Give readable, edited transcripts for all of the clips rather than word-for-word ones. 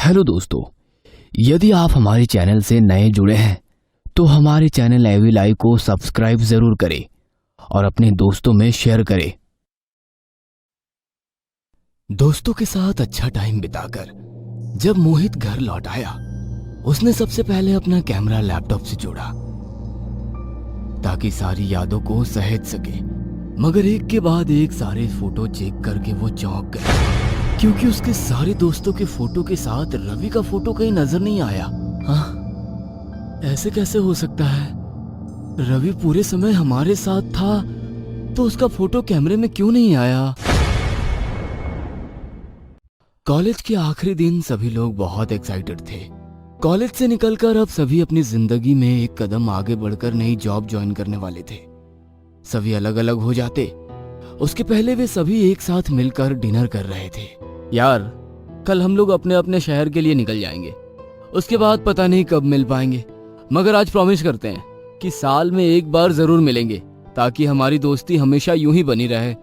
Hello दोस्तों, यदि आप हमारे चैनल से नए जुड़े हैं तो हमारे चैनल एवी लाइव को सब्सक्राइब जरूर करें और अपने दोस्तों में शेयर करें। दोस्तों के साथ अच्छा टाइम बिताकर जब मोहित घर लौट आया, उसने सबसे पहले अपना कैमरा लैपटॉप से जोड़ा ताकि सारी यादों को सहेज सके। मगर एक के बाद एक सारे फोटो चेक करके वो चौंक गया, क्योंकि उसके सारे दोस्तों के फोटो के साथ रवि का फोटो कहीं नजर नहीं आया। हाँ, ऐसे कैसे हो सकता है? रवि पूरे समय हमारे साथ था तो उसका फोटो कैमरे में क्यों नहीं आया? कॉलेज के आखिरी दिन सभी लोग बहुत एक्साइटेड थे। कॉलेज से निकलकर अब सभी अपनी जिंदगी में एक कदम आगे बढ़कर नई जॉब ज्वाइन करने वाले थे। सभी अलग अलग हो जाते, उसके पहले वे सभी एक साथ मिलकर डिनर कर रहे थे। यार, कल हम लोग अपने अपने शहर के लिए निकल जाएंगे, उसके बाद पता नहीं कब मिल पाएंगे, मगर आज प्रॉमिस करते हैं कि साल में एक बार जरूर मिलेंगे ताकि हमारी दोस्ती हमेशा यूं ही बनी रहे।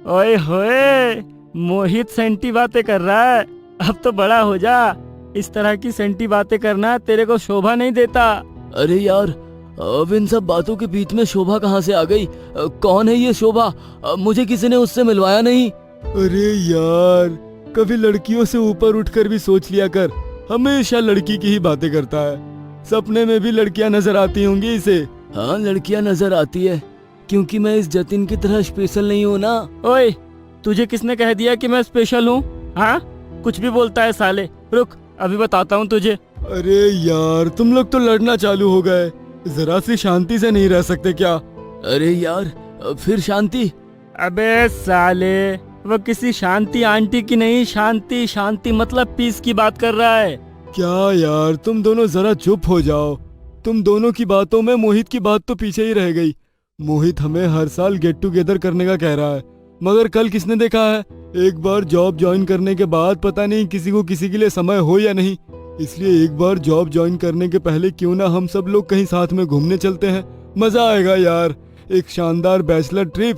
ओए होए, मोहित सेंटी बातें कर रहा है। अब तो बड़ा हो जा, इस तरह की सेंटी बातें करना तेरे को शोभा नहीं देता। अरे यार, अब इन सब बातों के बीच में शोभा कहाँ से आ गई? कौन है ये शोभा? मुझे किसी ने उससे मिलवाया नहीं। अरे यार, कभी लड़कियों से ऊपर उठकर भी सोच लिया कर। हमेशा लड़की की ही बातें करता है। सपने में भी लड़कियां नजर आती होंगी इसे। हाँ, लड़कियां नजर आती है, क्योंकि मैं इस जतिन की तरह स्पेशल नहीं हूँ ना। ओए, तुझे किसने कह दिया कि मैं स्पेशल हूँ? हाँ, कुछ भी बोलता है साले। रुक, अभी बताता हूँ तुझे। अरे यार, तुम लोग तो लड़ना चालू हो गए। जरा सी शांति से नहीं रह सकते क्या? अरे यार, फिर शांति? अबे साले, वो किसी शांति आंटी की नहीं, शांति मतलब पीस की बात कर रहा है। क्या यार, तुम दोनों जरा चुप हो जाओ। तुम दोनों की बातों में मोहित की बात तो पीछे ही रह गई। मोहित हमें हर साल गेट टुगेदर करने का कह रहा है, मगर कल किसने देखा है? एक बार जॉब ज्वाइन करने के बाद पता नहीं किसी को किसी के लिए समय हो या नहीं। इसलिए एक बार जॉब ज्वाइन करने के पहले क्यों ना हम सब लोग कहीं साथ में घूमने चलते हैं। मजा आएगा यार। एक शानदार बैचलर ट्रिप,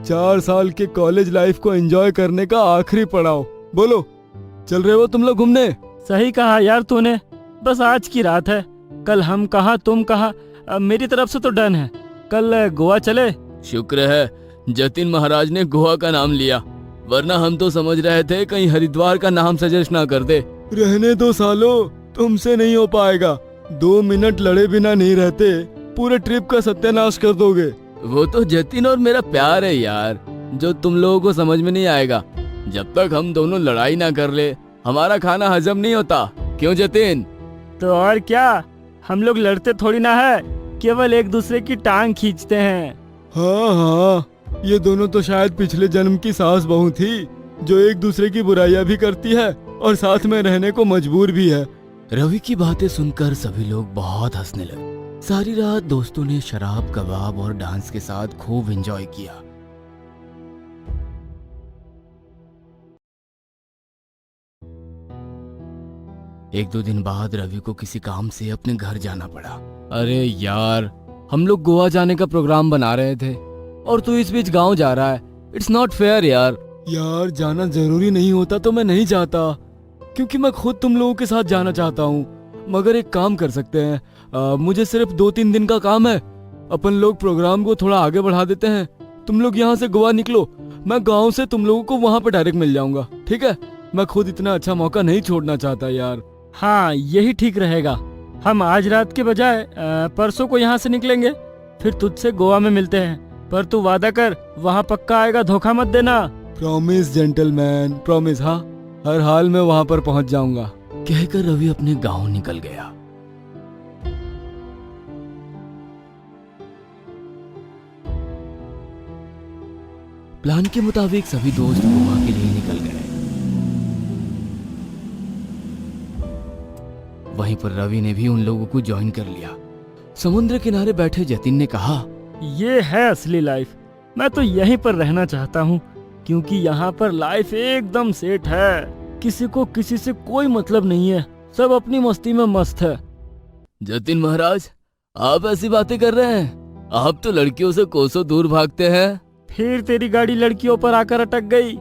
4 साल के कॉलेज लाइफ को एंजॉय करने का आखिरी पड़ाव। बोलो, चल रहे हो तुम लोग घूमने? सही कहा यार तूने। बस आज की रात है, कल हम कहा तुम कहा। मेरी तरफ से तो डन है, कल गोवा चले। शुक्र है जतिन महाराज ने गोवा का नाम लिया, वरना हम तो समझ रहे थे कहीं हरिद्वार का नाम सजेस्ट ना कर दे। रहने दो सालो, तुमसे नहीं हो पाएगा। 2 मिनट लड़े बिना नहीं रहते, पूरे ट्रिप का सत्यानाश कर दोगे। वो तो जतिन और मेरा प्यार है यार, जो तुम लोगों को समझ में नहीं आएगा। जब तक हम दोनों लड़ाई ना कर ले, हमारा खाना हजम नहीं होता। क्यों जतिन? तो और क्या, हम लोग लड़ते थोड़ी ना है, केवल एक दूसरे की टांग खींचते हैं। हाँ, ये दोनों तो शायद पिछले जन्म की सास बहू थी, जो एक दूसरे की बुराइयां भी करती है और साथ में रहने को मजबूर भी है। रवि की बातें सुनकर सभी लोग बहुत हंसने लगे। सारी रात दोस्तों ने शराब, कबाब और डांस के साथ खूब एंजॉय किया। एक दो दिन बाद रवि को किसी काम से अपने घर जाना पड़ा। अरे यार, हम लोग गोवा जाने का प्रोग्राम बना रहे थे और तू इस बीच गांव जा रहा है। इट्स नॉट फेयर यार। यार, जाना जरूरी नहीं होता तो मैं नहीं जाता, क्योंकि मैं खुद तुम लोगों के साथ जाना चाहता हूँ। मगर एक काम कर सकते हैं, मुझे सिर्फ 2-3 दिन का काम है। अपन लोग प्रोग्राम को थोड़ा आगे बढ़ा देते हैं। तुम लोग यहाँ से गोवा निकलो, मैं गांव से तुम लोगों को वहाँ पे डायरेक्ट मिल जाऊंगा, ठीक है? मैं खुद इतना अच्छा मौका नहीं छोड़ना चाहता यार। हाँ, यही ठीक रहेगा। हम आज रात के बजाय परसों को यहाँ से निकलेंगे, फिर तुझसे गोवा में मिलते हैं। पर तू वादा कर, वहाँ पक्का आएगा, धोखा मत देना। Promise gentleman, promise. हाँ, हर हाल में वहाँ पर पहुँच जाऊंगा। कहकर रवि अपने गांव निकल गया। प्लान के मुताबिक सभी दोस्त गोवा के लिए निकल गए। वहीं पर रवि ने भी उन लोगों को ज्वाइन कर लिया। समुद्र किनारे बैठे जतिन ने कहा, ये है असली लाइफ। मैं तो यहीं पर रहना चाहता हूँ, क्योंकि यहाँ पर लाइफ एकदम सेट है। किसी को किसी से कोई मतलब नहीं है, सब अपनी मस्ती में मस्त है। जतिन महाराज, आप ऐसी बातें कर रहे हैं? आप तो लड़कियों से कोसों दूर भागते हैं। फिर तेरी गाड़ी लड़कियों पर आकर अटक गई।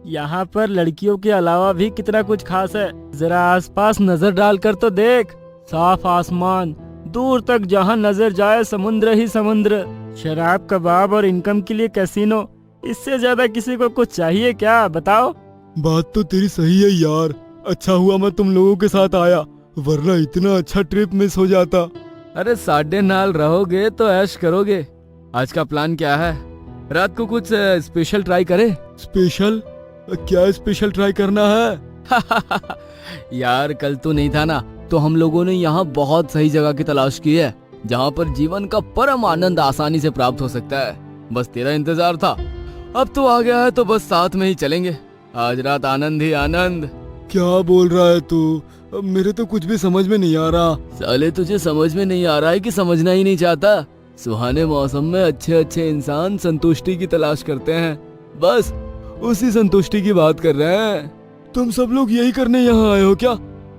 यहाँ पर लड़कियों के अलावा भी कितना कुछ खास है। जरा आसपास नजर डालकर तो देख, साफ आसमान, दूर तक जहाँ नजर जाए समुद्र ही समुद्र, शराब कबाब और इनकम के लिए कैसीनो। इससे ज्यादा किसी को कुछ चाहिए क्या, बताओ? बात तो तेरी सही है यार। अच्छा हुआ मैं तुम लोगों के साथ आया, वरना इतना अच्छा ट्रिप मिस हो जाता। अरे साढ़े नाल रहोगे तो ऐश करोगे। आज का प्लान क्या है? रात को कुछ स्पेशल ट्राई करे? स्पेशल? क्या स्पेशल ट्राई करना है? यार कल तो नहीं था ना, तो हम लोगों ने यहाँ बहुत सही जगह की तलाश की है जहाँ पर जीवन का परम आनंद आसानी से प्राप्त हो सकता है। बस तेरा इंतजार था, अब तो आ गया है, तो बस साथ में ही चलेंगे। आज रात आनंद ही आनंद। क्या बोल रहा है तू? अब मेरे तो कुछ भी समझ में नहीं आ रहा। साले तुझे समझ में नहीं आ रहा है कि समझना ही नहीं चाहता? सुहाने मौसम में अच्छे अच्छे इंसान संतुष्टि की तलाश करते हैं, बस उसी संतुष्टि की बात कर रहे हैं। तुम सब लोग यही करने यहाँ आए हो क्या?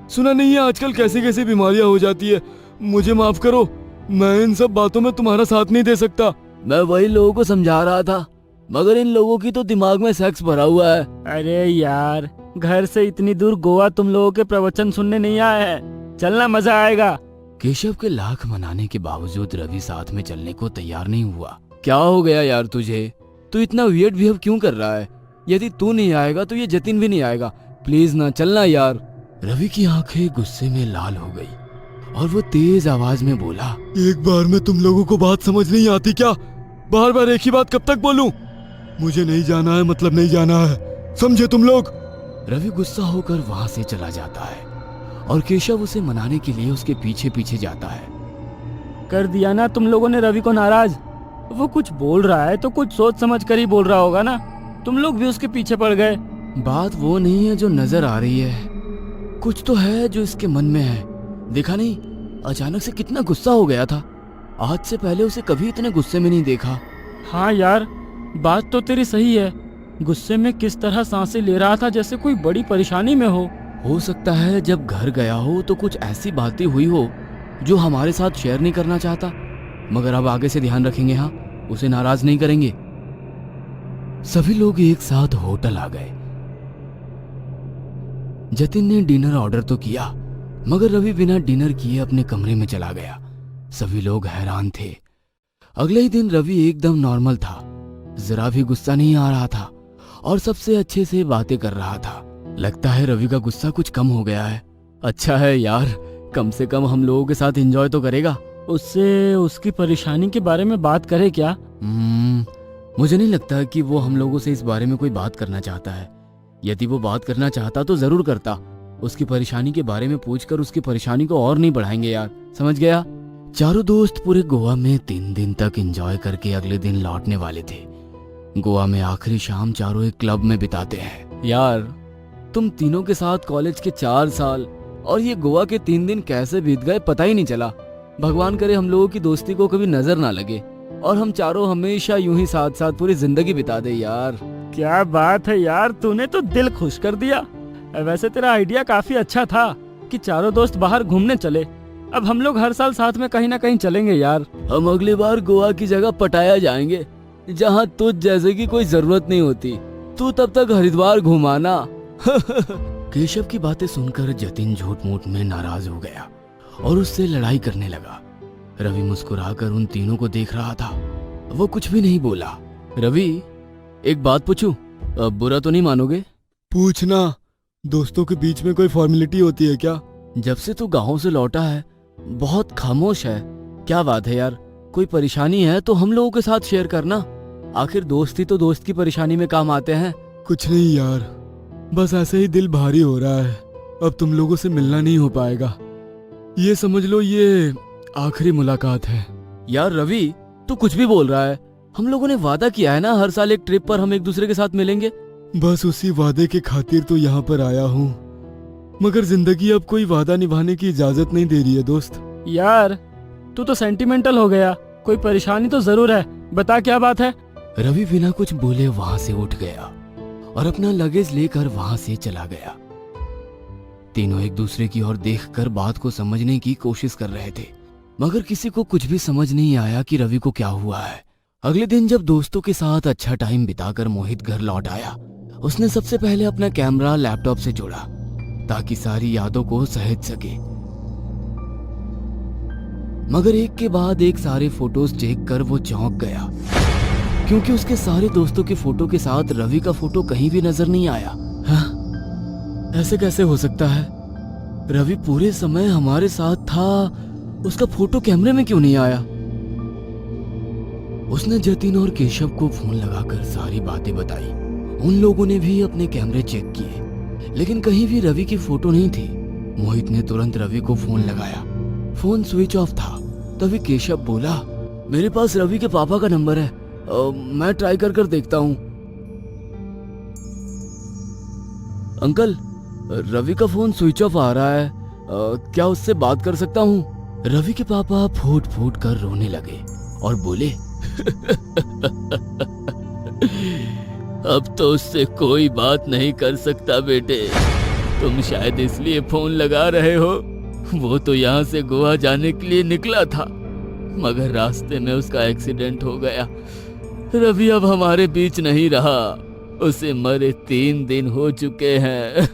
सुना नहीं है आजकल कैसी कैसी बीमारियां हो जाती है। मुझे माफ करो, मैं इन सब बातों में तुम्हारा साथ नहीं दे सकता। मैं वही लोगों को समझा रहा था, मगर इन लोगों की तो दिमाग में सेक्स भरा हुआ है। अरे यार, घर से इतनी दूर गोवा तुम लोगों के प्रवचन सुनने नहीं आए हैं, चलना मजा आएगा। केशव के लाख मनाने के बावजूद रवि साथ में चलने को तैयार नहीं हुआ। क्या हो गया यार तुझे? तू इतना वियर्ड बिहेव क्यों कर रहा है? यदि तू नहीं आएगा तो ये जतिन भी नहीं आएगा। प्लीज ना, चलना यार। रवि की आंखें गुस्से में लाल हो गई और वो तेज आवाज में बोला, एक बार में तुम लोगों को बात समझ नहीं आती क्या? बार बार एक ही बात कब तक बोलूं? मुझे नहीं जाना है, मतलब नहीं जाना है, समझे तुम लोग? रवि गुस्सा होकर वहां से चला जाता है और केशव उसे मनाने के लिए उसके पीछे पीछे जाता है। कर दिया ना तुम लोगों ने रवि को नाराज। वो कुछ बोल रहा है तो कुछ सोच समझ कर ही बोल रहा होगा ना, तुम लोग भी उसके पीछे पड़ गए। बात वो नहीं है जो नजर आ रही है, कुछ तो है जो इसके मन में है। देखा नहीं, अचानक से कितना गुस्सा हो गया था। आज से पहले उसे कभी इतने गुस्से में नहीं देखा। हाँ यार, बात तो तेरी सही है। गुस्से में किस तरह सांसें ले रहा था जैसे कोई बड़ी परेशानी में हो सकता है जब घर गया हो तो कुछ ऐसी बातें हुई हो जो हमारे साथ शेयर नहीं करना चाहता, मगर अब आगे से ध्यान रखेंगे। हाँ, उसे नाराज नहीं करेंगे। सभी लोग एक साथ होटल आ गए। जतिन ने डिनर ऑर्डर तो किया, मगर रवि बिना डिनर किए अपने कमरे में चला गया। सभी लोग हैरान थे। अगले ही दिन रवि एकदम नॉर्मल था, जरा भी गुस्सा नहीं आ रहा था और सबसे अच्छे से बातें कर रहा था। लगता है रवि का गुस्सा कुछ कम हो गया है। अच्छा है यार, कम से कम हम लोगों के साथ एंजॉय तो करेगा। उससे उसकी परेशानी के बारे में बात करे क्या? मुझे नहीं लगता कि वो हम लोगों से इस बारे में कोई बात करना चाहता है। यदि वो बात करना चाहता तो जरूर करता। उसकी परेशानी के बारे में पूछकर उसकी परेशानी को और नहीं बढ़ाएंगे यार, समझ गया? चारों दोस्त पूरे गोवा में 3 दिन तक एंजॉय करके अगले दिन लौटने वाले थे। गोवा में आखिरी शाम चारों एक क्लब में बिताते हैं। यार, तुम तीनों के साथ कॉलेज के 4 साल और ये गोवा के 3 दिन कैसे बीत गए पता ही नहीं चला। भगवान करे हम लोगों की दोस्ती को कभी नजर ना लगे और हम चारों हमेशा यूं ही साथ साथ पूरी जिंदगी बिता दे यार। क्या बात है यार, तूने तो दिल खुश कर दिया। वैसे तेरा आइडिया काफी अच्छा था कि चारों दोस्त बाहर घूमने चले। अब हम लोग हर साल साथ में कहीं ना कहीं चलेंगे यार। हम अगली बार गोवा की जगह पटाया जाएंगे जहाँ तुझ जैसे की कोई जरूरत नहीं होती। तू तब तक हरिद्वार घुमाना। केशव की बातें सुनकर जतिन झूठ मूठ में नाराज हो गया और उससे लड़ाई करने लगा। रवि मुस्कुराकर उन तीनों को देख रहा था, वो कुछ भी नहीं बोला। रवि, एक बात पूछूं? अब बुरा तो नहीं मानोगे? पूछना। दोस्तों के बीच में कोई फॉर्मेलिटी होती है क्या? जब से तू गाँव से लौटा है बहुत खामोश है। क्या बात है यार? कोई परेशानी है तो हम लोगों के साथ शेयर करना। आखिर दोस्त ही तो दोस्त की परेशानी में काम आते हैं। कुछ नहीं यार, बस ऐसे ही दिल भारी हो रहा है। अब तुम लोगों से मिलना नहीं हो पाएगा, ये समझ लो ये आखिरी मुलाकात है। यार रवि, तू कुछ भी बोल रहा है। हम लोगों ने वादा किया है ना, हर साल एक ट्रिप पर हम एक दूसरे के साथ मिलेंगे। बस उसी वादे के खातिर तो यहाँ पर आया हूँ, मगर जिंदगी अब कोई वादा निभाने की इजाजत नहीं दे रही है दोस्त। यार, तू तो सेंटिमेंटल हो गया। कोई परेशानी तो जरूर है, बता क्या बात है? रवि बिना कुछ बोले वहां से उठ गया और अपना लगेज लेकर वहां से चला गया। तीनों एक दूसरे की ओर देखकर बात को समझने की कोशिश कर रहे थे, मगर किसी को कुछ भी समझ नहीं आया कि रवि को क्या हुआ है। अगले दिन जब दोस्तों के साथ अच्छा टाइम बिताकर मोहित घर लौट आया, उसने सबसे पहले अपना कैमरा लैपटॉप से जोड़ा ताकि सारी यादों को सहेज सके। मगर एक के बाद एक सारे फोटोज देखकर वो चौंक गया, क्योंकि उसके सारे दोस्तों के फोटो के साथ रवि का फोटो कहीं भी नजर नहीं आया। हाँ? ऐसे कैसे हो सकता है? रवि पूरे समय हमारे साथ था, उसका फोटो कैमरे में क्यों नहीं आया? उसने जतिन और केशव को फोन लगाकर सारी बातें बताई। उन लोगों ने भी अपने कैमरे चेक किए, लेकिन कहीं भी रवि की फोटो नहीं थी। मोहित ने तुरंत रवि को फोन लगाया। फोन स्विच ऑफ था। तभी केशव बोला, मेरे पास रवि के पापा का नंबर है, मैं ट्राई कर देखता हूँ। अंकल, रवि का फोन स्विच ऑफ आ रहा है, क्या उससे बात कर सकता हूँ? रवि के पापा फूट फूट कर रोने लगे और बोले, अब तो उससे कोई बात नहीं कर सकता बेटे। तुम शायद इसलिए फोन लगा रहे हो। वो तो यहाँ से गोवा जाने के लिए निकला था, मगर रास्ते में उसका एक्सीडेंट हो गया। रवि अब हमारे बीच नहीं रहा। उसे मरे 3 दिन हो चुके हैं।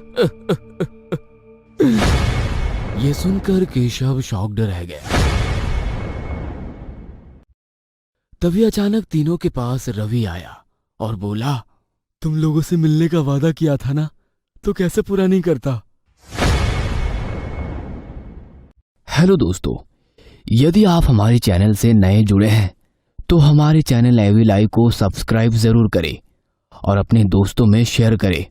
ये सुनकर केशव शॉक्ड रह गया। तभी अचानक तीनों के पास रवि आया और बोला, तुम लोगों से मिलने का वादा किया था ना, तो कैसे पूरा नहीं करता? हेलो दोस्तों, यदि आप हमारे चैनल से नए जुड़े हैं तो हमारे चैनल एवी लाइव को सब्सक्राइब जरूर करें और अपने दोस्तों में शेयर करें